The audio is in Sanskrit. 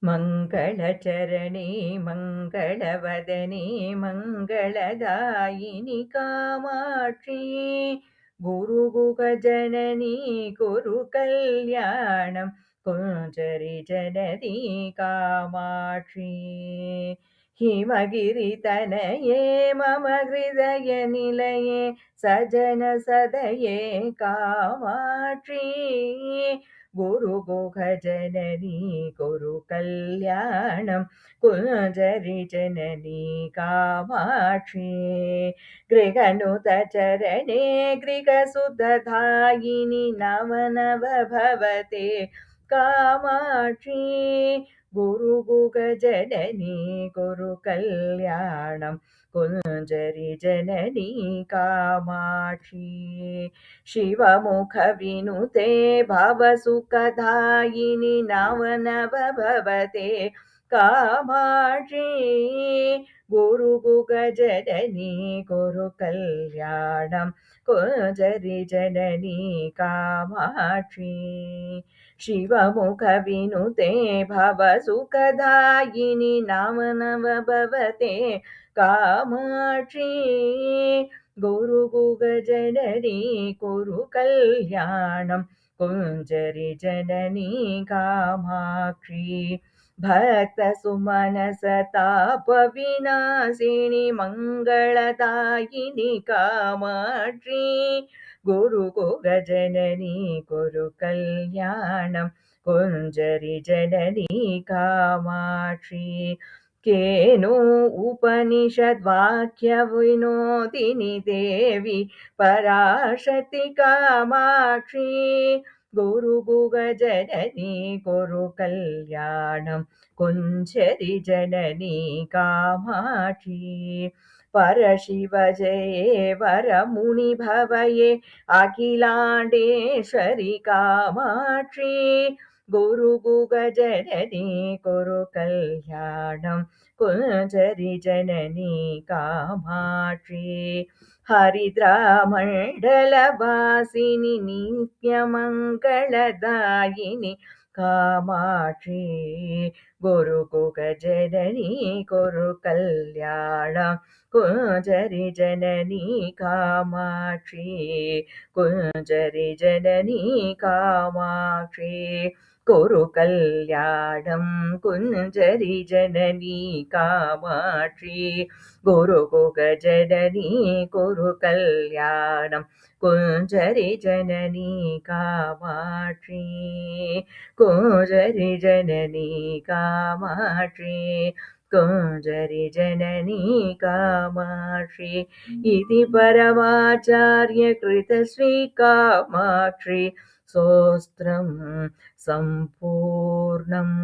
मङ्गलचरणे मङ्गलवदने मङ्गलदायिनि कामाक्षी गुरुगुहजननी कुरु कल्याणं कुञ्जरि जननी कामाक्षी हिमगिरितनये मम हृदयनिलये सजनसदये कामाक्षी गुरुगुहजननी कुरु कल्याणं कुञ्जरि जननी कामाक्षी गृहनुतचरणे गृहसुतधायिनि नव भवते कामाक्षी गुरुगुहजननी कुरु कल्याणं कुञ्जरि जननी कामाक्षी शिवमुखविनुते भवसुखदायिनि नव भवते कामाक्षी गुरुगुहजननी कुरु कल्याणं कुञ्जरि जननी कामाक्षी शिवमुखविनुते भवसुखदायिनि नव भवते कामाक्षी गुरुगुहजननी कुरु कल्याणं कुञ्जरि जननी कामाक्षी भक्तसुमनसतापविनाशिनि मङ्गलदायिनि कामाक्षी गुरुगुहजननी कुरु कल्याणं कुञ्जरि जननी कामाक्षी केनो उपनिषद्वाक्यविनोदिनि देवी पराशक्ति कामाक्षी गुरुगुहजननी कुरु कल्याणं कुञ्जरि जननी कामाक्षी परशिव जये वरमुनिभवये अखिलाण्डेश्वरि कामाक्षी गुरुगुहजननी कुरु कल्याणं कुञ्जरि जननी कामाक्षी हरिद्रामण्डलवासिनि नित्यमङ्गलदायिनि कामाक्षी गुरुगुहजननी कुरु कल्याणं कुञ्जरि जननी कामाक्षी कुञ्जरि जननी कामाक्षी कुरु कल्याणं कुञ्जरि जननी कामाक्षी गुरुगुहजननी कुरु कल्याणं कुञ्जरि जननी कामाक्षी कुञ्जरि जननी कामाक्षी कुञ्जरि जननी कामाक्षी इति परमाचार्यकृतश्री कामाक्षी स्तोत्रं सम्पूर्णम्।